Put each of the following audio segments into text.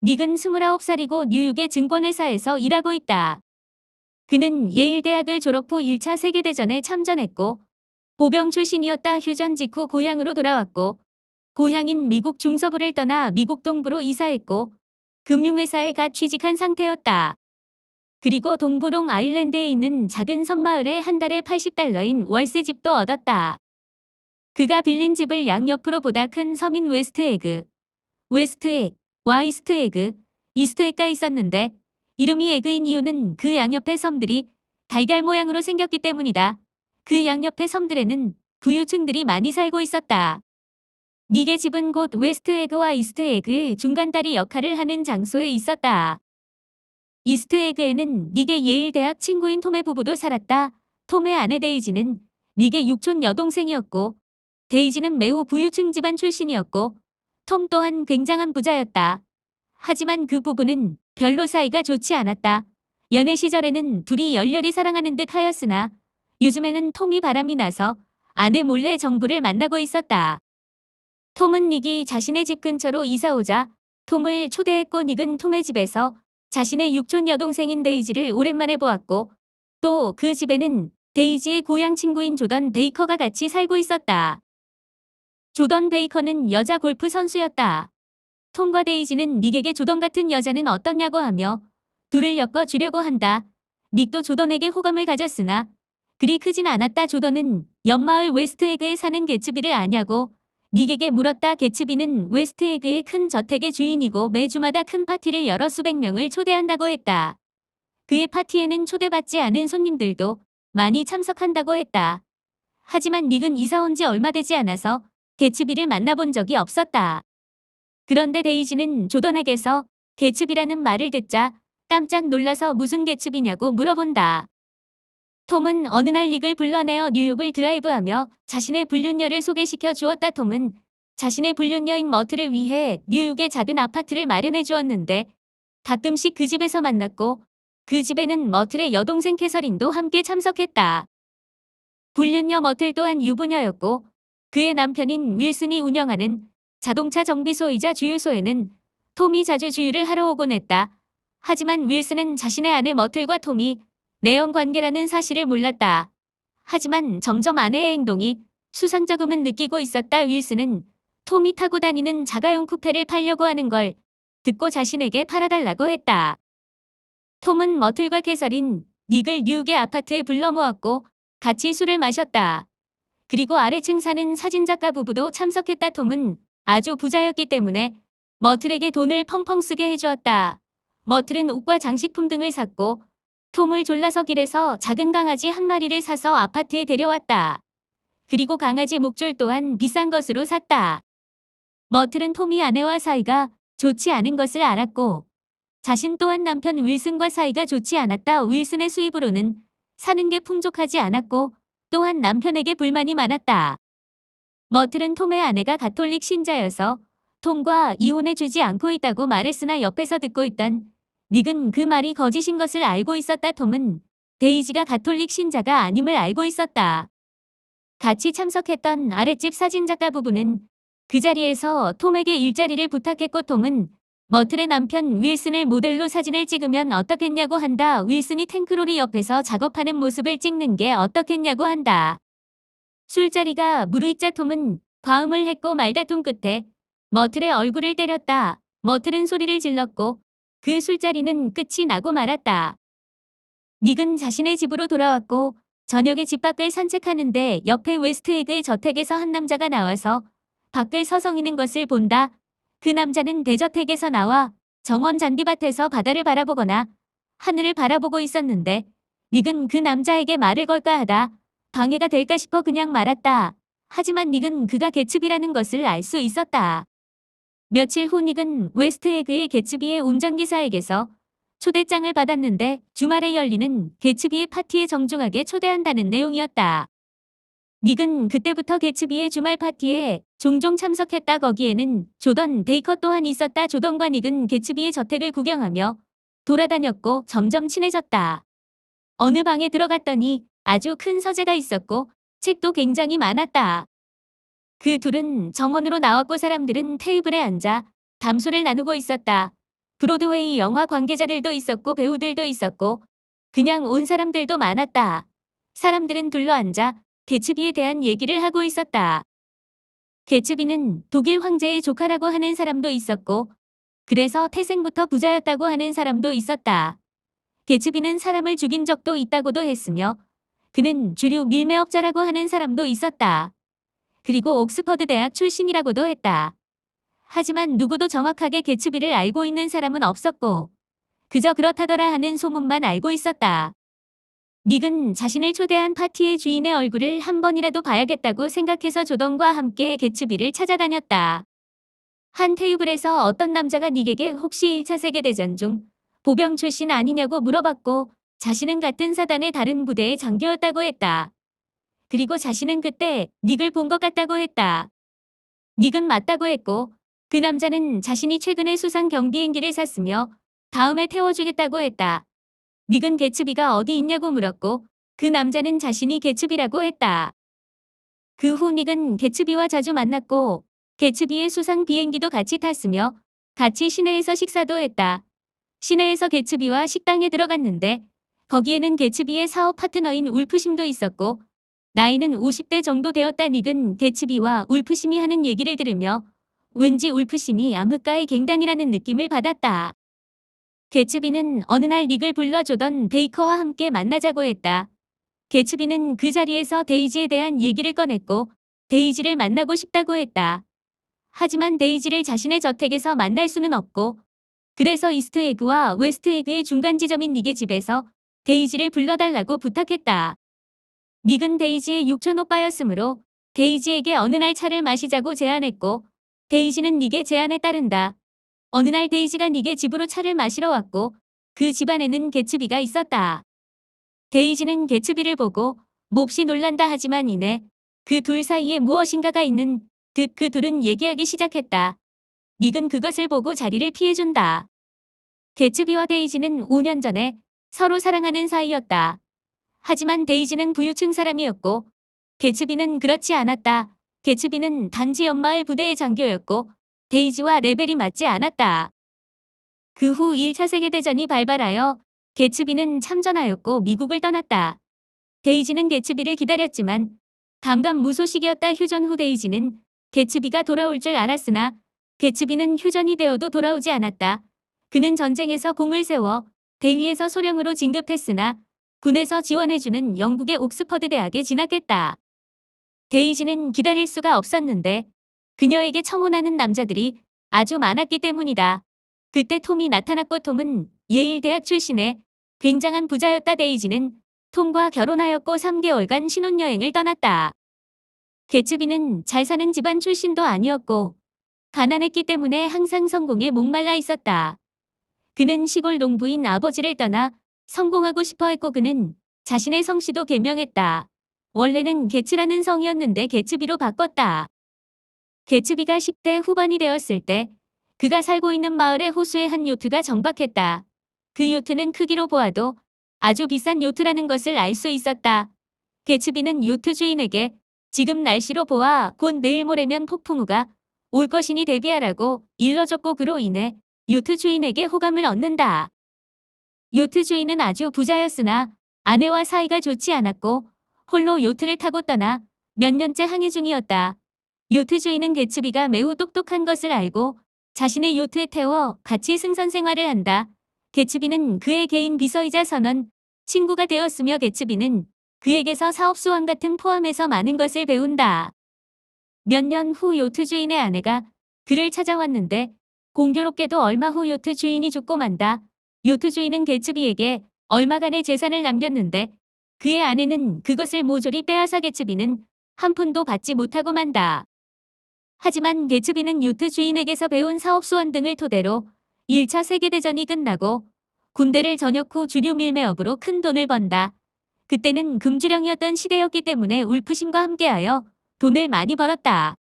닉은 29살이고 뉴욕의 증권회사에서 일하고 있다. 그는 예일대학을 졸업 후 1차 세계대전에 참전했고 보병 출신이었다. 휴전 직후 고향으로 돌아왔고 고향인 미국 중서부를 떠나 미국 동부로 이사했고 금융회사에 갓 취직한 상태였다. 그리고 동부롱 아일랜드에 있는 작은 섬마을에 한 달에 $80인 월세집도 얻었다. 그가 빌린 집을 양옆으로 보다 큰 섬인 웨스트에그와 이스트에그가 있었는데 이름이 에그인 이유는 그 양옆의 섬들이 달걀 모양으로 생겼기 때문이다. 그 양옆의 섬들에는 부유층들이 많이 살고 있었다. 닉의 집은 곧 웨스트에그와 이스트에그의 중간다리 역할을 하는 장소에 있었다. 이스트에그에는 닉의 예일대학 친구인 톰의 부부도 살았다. 톰의 아내 데이지는 닉의 육촌 여동생이었고 데이지는 매우 부유층 집안 출신이었고 톰 또한 굉장한 부자였다. 하지만 그 부부는 별로 사이가 좋지 않았다. 연애 시절에는 둘이 열렬히 사랑하는 듯 하였으나 요즘에는 톰이 바람이 나서 아내 몰래 정부를 만나고 있었다. 톰은 닉이 자신의 집 근처로 이사오자 톰을 초대했고 닉은 톰의 집에서 자신의 육촌 여동생인 데이지를 오랜만에 보았고 또 그 집에는 데이지의 고향 친구인 조던 베이커가 같이 살고 있었다. 조던 베이커는 여자 골프 선수였다. 톰과 데이지는 닉에게 조던 같은 여자는 어떻냐고 하며 둘을 엮어주려고 한다. 닉도 조던에게 호감을 가졌으나 그리 크진 않았다. 조던은 옆마을 웨스트에그에 사는 개츠비를 아냐고 닉에게 물었다. 개츠비는 웨스트에그의 큰 저택의 주인이고 매주마다 큰 파티를 열어 수백 명을 초대한다고 했다. 그의 파티에는 초대받지 않은 손님들도 많이 참석한다고 했다. 하지만 닉은 이사 온 지 얼마 되지 않아서 개츠비를 만나본 적이 없었다. 그런데 데이지는 조던에게서 개츠비라는 말을 듣자 깜짝 놀라서 무슨 개츠비냐고 물어본다. 톰은 어느 날 닉을 불러내어 뉴욕을 드라이브하며 자신의 불륜녀를 소개시켜 주었다. 톰은 자신의 불륜녀인 머트를 위해 뉴욕의 작은 아파트를 마련해 주었는데 가끔씩 그 집에서 만났고 그 집에는 머틀의 여동생 캐서린도 함께 참석했다. 불륜녀 머틀 또한 유부녀였고 그의 남편인 윌슨이 운영하는 자동차 정비소이자 주유소에는 톰이 자주 주유를 하러 오곤 했다. 하지만 윌슨은 자신의 아내 머틀과 톰이 내연 관계라는 사실을 몰랐다. 하지만 점점 아내의 행동이 수상쩍음은 느끼고 있었다. 윌슨은 톰이 타고 다니는 자가용 쿠페를 팔려고 하는 걸 듣고 자신에게 팔아달라고 했다. 톰은 머틀과 캐서린, 닉을 뉴욕의 아파트에 불러 모았고 같이 술을 마셨다. 그리고 아래층 사는 사진작가 부부도 참석했다. 톰은 아주 부자였기 때문에 머틀에게 돈을 펑펑 쓰게 해주었다. 머틀은 옷과 장식품 등을 샀고 톰을 졸라서 길에서 작은 강아지 한 마리를 사서 아파트에 데려왔다. 그리고 강아지 목줄 또한 비싼 것으로 샀다. 머틀은 톰이 아내와 사이가 좋지 않은 것을 알았고 자신 또한 남편 윌슨과 사이가 좋지 않았다. 윌슨의 수입으로는 사는 게 풍족하지 않았고 또한 남편에게 불만이 많았다. 머틀은 톰의 아내가 가톨릭 신자여서 톰과 이혼해주지 않고 있다고 말했으나 옆에서 듣고 있던 닉은 그 말이 거짓인 것을 알고 있었다. 톰은 데이지가 가톨릭 신자가 아님을 알고 있었다. 같이 참석했던 아랫집 사진작가 부부는 그 자리에서 톰에게 일자리를 부탁했고 톰은 머틀의 남편 윌슨을 모델로 사진을 찍으면 어떻겠냐고 한다. 윌슨이 탱크로리 옆에서 작업하는 모습을 찍는 게 어떻겠냐고 한다. 술자리가 무르익자 톰은 과음을 했고 말다툼 끝에 머틀의 얼굴을 때렸다. 머틀은 소리를 질렀고 그 술자리는 끝이 나고 말았다. 닉은 자신의 집으로 돌아왔고 저녁에 집 밖을 산책하는데 옆에 웨스트에그의 저택에서 한 남자가 나와서 밖을 서성이는 것을 본다. 그 남자는 대저택에서 나와 정원 잔디밭에서 바다를 바라보거나 하늘을 바라보고 있었는데 닉은 그 남자에게 말을 걸까 하다 방해가 될까 싶어 그냥 말았다. 하지만 닉은 그가 개츠비라는 것을 알 수 있었다. 며칠 후 닉은 웨스트에그의 개츠비의 운전기사에게서 초대장을 받았는데 주말에 열리는 개츠비의 파티에 정중하게 초대한다는 내용이었다. 닉은 그때부터 개츠비의 주말 파티에 종종 참석했다. 거기에는 조던 베이커 또한 있었다. 조던과 닉은 개츠비의 저택을 구경하며 돌아다녔고 점점 친해졌다. 어느 방에 들어갔더니 아주 큰 서재가 있었고 책도 굉장히 많았다. 그 둘은 정원으로 나왔고 사람들은 테이블에 앉아 담소를 나누고 있었다. 브로드웨이 영화 관계자들도 있었고 배우들도 있었고 그냥 온 사람들도 많았다. 사람들은 둘러앉아 개츠비에 대한 얘기를 하고 있었다. 개츠비는 독일 황제의 조카라고 하는 사람도 있었고 그래서 태생부터 부자였다고 하는 사람도 있었다. 개츠비는 사람을 죽인 적도 있다고도 했으며 그는 주류 밀매업자라고 하는 사람도 있었다. 그리고 옥스퍼드 대학 출신이라고도 했다. 하지만 누구도 정확하게 개츠비를 알고 있는 사람은 없었고 그저 그렇다더라 하는 소문만 알고 있었다. 닉은 자신을 초대한 파티의 주인의 얼굴을 한 번이라도 봐야겠다고 생각해서 조던과 함께 개츠비를 찾아다녔다. 한 테이블에서 어떤 남자가 닉에게 혹시 1차 세계대전 중 보병 출신 아니냐고 물어봤고 자신은 같은 사단의 다른 부대의 장교였다고 했다. 그리고 자신은 그때 닉을 본 것 같다고 했다. 닉은 맞다고 했고 그 남자는 자신이 최근에 수상 경비행기를 샀으며 다음에 태워주겠다고 했다. 닉은 개츠비가 어디 있냐고 물었고 그 남자는 자신이 개츠비라고 했다. 그 후 닉은 개츠비와 자주 만났고 개츠비의 수상 비행기도 같이 탔으며 같이 시내에서 식사도 했다. 시내에서 개츠비와 식당에 들어갔는데 거기에는 개츠비의 사업 파트너인 울프심도 있었고 나이는 50대 정도 되었다. 닉은 개츠비와 울프심이 하는 얘기를 들으며 왠지 울프심이 암흑가의 갱단이라는 느낌을 받았다. 개츠비는 어느 날 닉을 불러 조던 베이커와 함께 만나자고 했다. 개츠비는 그 자리에서 데이지에 대한 얘기를 꺼냈고 데이지를 만나고 싶다고 했다. 하지만 데이지를 자신의 저택에서 만날 수는 없고 그래서 이스트에그와 웨스트에그의 중간 지점인 닉의 집에서 데이지를 불러달라고 부탁했다. 닉은 데이지의 육촌 오빠였으므로 데이지에게 어느 날 차를 마시자고 제안했고 데이지는 닉의 제안에 따른다. 어느 날 데이지가 닉의 집으로 차를 마시러 왔고 그 집안에는 개츠비가 있었다. 데이지는 개츠비를 보고 몹시 놀란다 하지만 이내 그 둘 사이에 무엇인가가 있는 듯 그 둘은 얘기하기 시작했다. 닉은 그것을 보고 자리를 피해준다. 개츠비와 데이지는 5년 전에 서로 사랑하는 사이였다. 하지만 데이지는 부유층 사람이었고 개츠비는 그렇지 않았다. 개츠비는 단지 연마을 부대의 장교였고 데이지와 레벨이 맞지 않았다. 그 후 1차 세계대전이 발발하여 개츠비는 참전하였고 미국을 떠났다. 데이지는 개츠비를 기다렸지만 감감무소식이었다. 휴전 후 데이지는 개츠비가 돌아올 줄 알았으나 개츠비는 휴전이 되어도 돌아오지 않았다. 그는 전쟁에서 공을 세워 대위에서 소령으로 진급했으나 군에서 지원해주는 영국의 옥스퍼드 대학에 진학했다. 데이지는 기다릴 수가 없었는데 그녀에게 청혼하는 남자들이 아주 많았기 때문이다. 그때 톰이 나타났고 톰은 예일 대학 출신의 굉장한 부자였다. 데이지는 톰과 결혼하였고 3개월간 신혼여행을 떠났다. 개츠비는 잘 사는 집안 출신도 아니었고 가난했기 때문에 항상 성공에 목말라 있었다. 그는 시골 농부인 아버지를 떠나 성공하고 싶어 했고 그는 자신의 성씨도 개명했다. 원래는 게츠라는 성이었는데 게츠비로 바꿨다. 게츠비가 10대 후반이 되었을 때 그가 살고 있는 마을의 호수에 한 요트가 정박했다. 그 요트는 크기로 보아도 아주 비싼 요트라는 것을 알 수 있었다. 게츠비는 요트 주인에게 지금 날씨로 보아 곧 내일 모레면 폭풍우가 올 것이니 대비하라고 일러줬고 그로 인해 요트 주인에게 호감을 얻는다. 요트 주인은 아주 부자였으나 아내와 사이가 좋지 않았고 홀로 요트를 타고 떠나 몇 년째 항해 중이었다. 요트 주인은 게츠비가 매우 똑똑한 것을 알고 자신의 요트에 태워 같이 승선 생활을 한다. 게츠비는 그의 개인 비서이자 선원, 친구가 되었으며 게츠비는 그에게서 사업수완 같은 포함해서 많은 것을 배운다. 몇 년 후 요트 주인의 아내가 그를 찾아왔는데 공교롭게도 얼마 후 요트 주인이 죽고 만다. 요트 주인은 게츠비에게 얼마간의 재산을 남겼는데 그의 아내는 그것을 모조리 빼앗아 게츠비는 한 푼도 받지 못하고 만다. 하지만 게츠비는 요트 주인에게서 배운 사업수완 등을 토대로 1차 세계대전이 끝나고 군대를 전역 후 주류 밀매업으로 큰 돈을 번다. 그때는 금주령이었던 시대였기 때문에 울프심과 함께하여 돈을 많이 벌었다.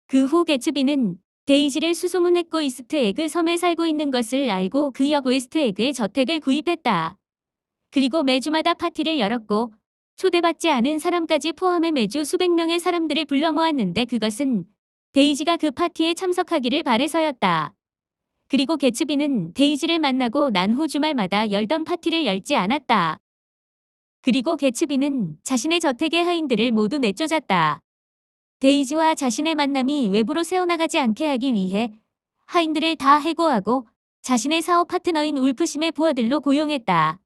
그 후 게츠비는 데이지를 수소문했고 이스트에그 섬에 살고 있는 것을 알고 그 옆 웨스트에그의 저택을 구입했다. 그리고 매주마다 파티를 열었고 초대받지 않은 사람까지 포함해 매주 수백 명의 사람들을 불러 모았는데 그것은 데이지가 그 파티에 참석하기를 바래서였다. 그리고 개츠비는 데이지를 만나고 난 후 주말마다 열던 파티를 열지 않았다. 그리고 개츠비는 자신의 저택의 하인들을 모두 내쫓았다. 데이지와 자신의 만남이 외부로 새어나가지 않게 하기 위해 하인들을 다 해고하고 자신의 사업 파트너인 울프심의 부하들로 고용했다.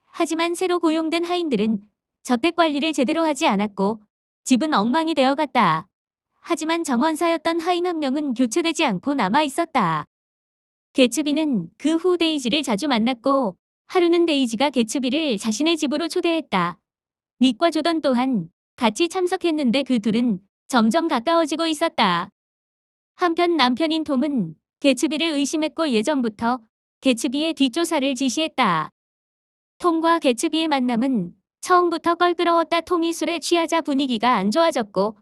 하지만 새로 고용된 하인들은 저택 관리를 제대로 하지 않았고 집은 엉망이 되어갔다. 하지만 정원사였던 하인 한 명은 교체되지 않고 남아 있었다. 개츠비는 그 후 데이지를 자주 만났고 하루는 데이지가 개츠비를 자신의 집으로 초대했다. 닉과 조던 또한 같이 참석했는데 그 둘은 점점 가까워지고 있었다. 한편 남편인 톰은 개츠비를 의심했고 예전부터 개츠비의 뒷조사를 지시했다. 톰과 개츠비의 만남은 처음부터 껄끄러웠다. 톰이 술에 취하자 분위기가 안 좋아졌고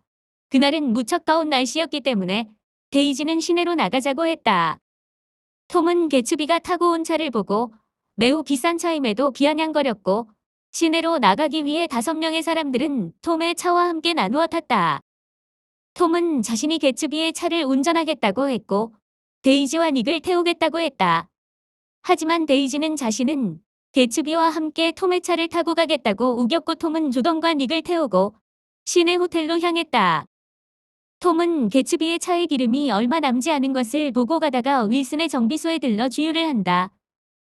그날은 무척 더운 날씨였기 때문에 데이지는 시내로 나가자고 했다. 톰은 개츠비가 타고 온 차를 보고 매우 비싼 차임에도 비아냥거렸고 시내로 나가기 위해 5명의 사람들은 톰의 차와 함께 나누어 탔다. 톰은 자신이 개츠비의 차를 운전하겠다고 했고 데이지와 닉을 태우겠다고 했다. 하지만 데이지는 자신은 개츠비와 함께 톰의 차를 타고 가겠다고 우겼고 톰은 조던과 닉을 태우고 시내 호텔로 향했다. 톰은 개츠비의 차의 기름이 얼마 남지 않은 것을 보고 가다가 윌슨의 정비소에 들러 주유를 한다.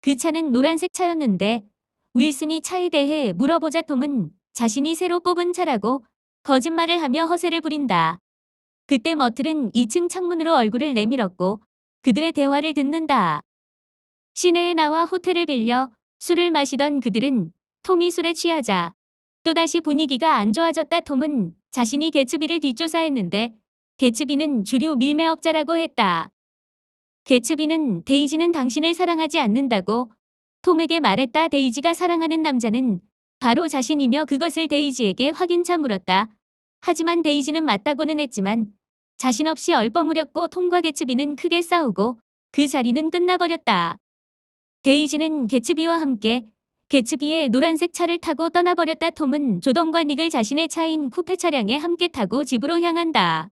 그 차는 노란색 차였는데 윌슨이 차에 대해 물어보자 톰은 자신이 새로 뽑은 차라고 거짓말을 하며 허세를 부린다. 그때 머틀은 2층 창문으로 얼굴을 내밀었고 그들의 대화를 듣는다. 시내에 나와 호텔을 빌려 술을 마시던 그들은 톰이 술에 취하자 또다시 분위기가 안 좋아졌다. 톰은 자신이 개츠비를 뒷조사했는데 개츠비는 주류 밀매업자라고 했다. 개츠비는 데이지는 당신을 사랑하지 않는다고 톰에게 말했다. 데이지가 사랑하는 남자는 바로 자신이며 그것을 데이지에게 확인차 물었다. 하지만 데이지는 맞다고는 했지만 자신 없이 얼버무렸고 톰과 개츠비는 크게 싸우고 그 자리는 끝나버렸다. 데이지는 개츠비와 함께 개츠비의 노란색 차를 타고 떠나버렸다. 톰은 조던과 닉을 자신의 차인 쿠페 차량에 함께 타고 집으로 향한다.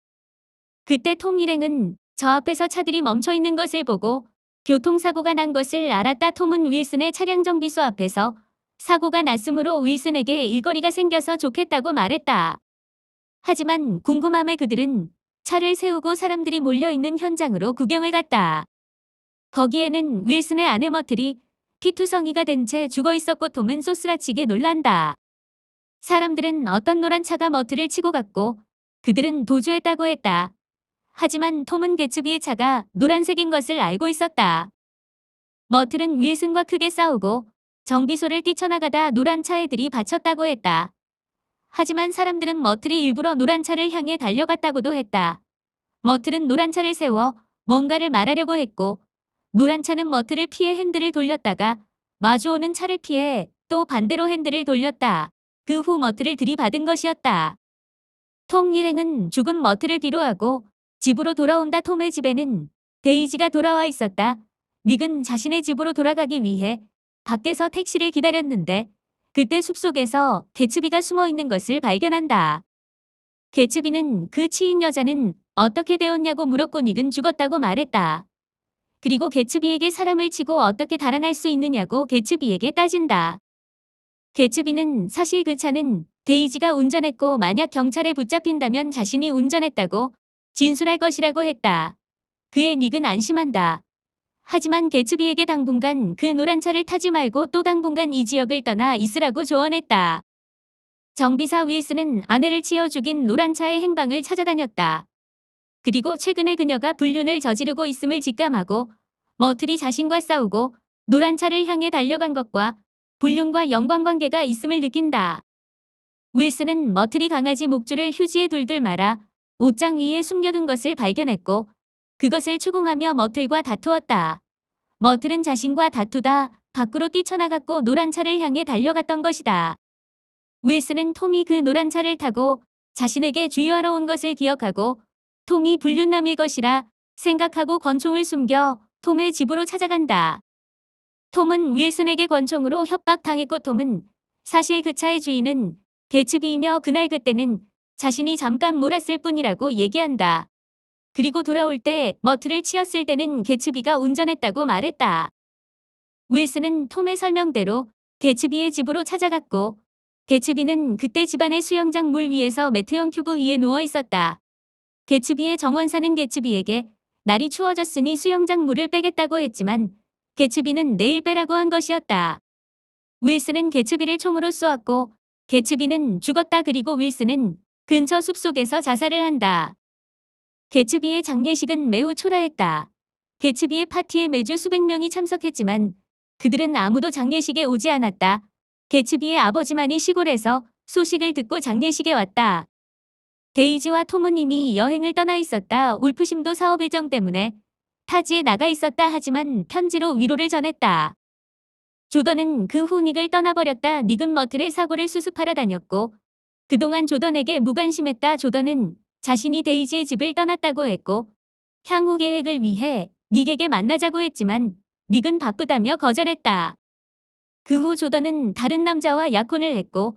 그때 톰 일행은 저 앞에서 차들이 멈춰있는 것을 보고 교통사고가 난 것을 알았다. 톰은 윌슨의 차량 정비소 앞에서 사고가 났으므로 윌슨에게 일거리가 생겨서 좋겠다고 말했다. 하지만 궁금함에 그들은 차를 세우고 사람들이 몰려있는 현장으로 구경을 갔다. 거기에는 윌슨의 아내 머틀이 피투성이가 된 채 죽어 있었고 톰은 소스라치게 놀란다. 사람들은 어떤 노란 차가 머틀을 치고 갔고 그들은 도주했다고 했다. 하지만 톰은 개츠비의 차가 노란색인 것을 알고 있었다. 머틀은 윌슨과 크게 싸우고 정비소를 뛰쳐나가다 노란 차에 들이받쳤다고 했다. 하지만 사람들은 머틀이 일부러 노란 차를 향해 달려갔다고도 했다. 머틀은 노란 차를 세워 뭔가를 말하려고 했고 노란 차는 머틀을 피해 핸들을 돌렸다가 마주오는 차를 피해 또 반대로 핸들을 돌렸다. 그 후 머틀을 들이받은 것이었다. 톰 일행은 죽은 머틀을 뒤로하고 집으로 돌아온다. 톰의 집에는 데이지가 돌아와 있었다. 닉은 자신의 집으로 돌아가기 위해 밖에서 택시를 기다렸는데 그때 숲속에서 개츠비가 숨어있는 것을 발견한다. 개츠비는 그 치인 여자는 어떻게 되었냐고 물었고 닉은 죽었다고 말했다. 그리고 개츠비에게 사람을 치고 어떻게 달아날 수 있느냐고 개츠비에게 따진다. 개츠비는 사실 그 차는 데이지가 운전했고 만약 경찰에 붙잡힌다면 자신이 운전했다고 진술할 것이라고 했다. 그의 닉은 안심한다. 하지만 개츠비에게 당분간 그 노란 차를 타지 말고 또 당분간 이 지역을 떠나 있으라고 조언했다. 정비사 윌슨은 아내를 치어 죽인 노란 차의 행방을 찾아다녔다. 그리고 최근에 그녀가 불륜을 저지르고 있음을 직감하고 머틀이 자신과 싸우고 노란 차를 향해 달려간 것과 불륜과 연관관계가 있음을 느낀다. 윌슨은 머틀이 강아지 목줄을 휴지에 둘둘 말아 옷장 위에 숨겨둔 것을 발견했고 그것을 추궁하며 머틀과 다투었다. 머틀은 자신과 다투다 밖으로 뛰쳐나갔고 노란 차를 향해 달려갔던 것이다. 윌슨은 톰이 그 노란 차를 타고 자신에게 주유하러 온 것을 기억하고 톰이 불륜남일 것이라 생각하고 권총을 숨겨 톰의 집으로 찾아간다. 톰은 윌슨에게 권총으로 협박당했고 톰은 사실 그 차의 주인은 개츠비이며 그날 그때는 자신이 잠깐 몰았을 뿐이라고 얘기한다. 그리고 돌아올 때 머트를 치었을 때는 개츠비가 운전했다고 말했다. 윌슨은 톰의 설명대로 개츠비의 집으로 찾아갔고 개츠비는 그때 집안의 수영장 물 위에서 매트형 큐브 위에 누워 있었다. 개츠비의 정원사는 개츠비에게 날이 추워졌으니 수영장 물을 빼겠다고 했지만 개츠비는 내일 빼라고 한 것이었다. 윌슨은 개츠비를 총으로 쏘았고 개츠비는 죽었다. 그리고 윌슨은 근처 숲속에서 자살을 한다. 개츠비의 장례식은 매우 초라했다. 개츠비의 파티에 매주 수백 명이 참석했지만 그들은 아무도 장례식에 오지 않았다. 개츠비의 아버지만이 시골에서 소식을 듣고 장례식에 왔다. 데이지와 톰은 이미 여행을 떠나 있었다. 울프심도 사업 일정 때문에 타지에 나가 있었다. 하지만 편지로 위로를 전했다. 조던은 그 후 닉을 떠나버렸다. 닉은 머틀의 사고를 수습하러 다녔고 그동안 조던에게 무관심했다. 조던은 자신이 데이지의 집을 떠났다고 했고 향후 계획을 위해 닉에게 만나자고 했지만 닉은 바쁘다며 거절했다. 그 후 조던은 다른 남자와 약혼을 했고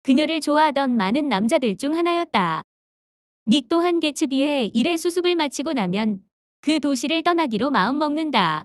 그녀를 좋아하던 많은 남자들 중 하나였다. 닉 또한 개츠비의 일의 수습을 마치고 나면 그 도시를 떠나기로 마음먹는다.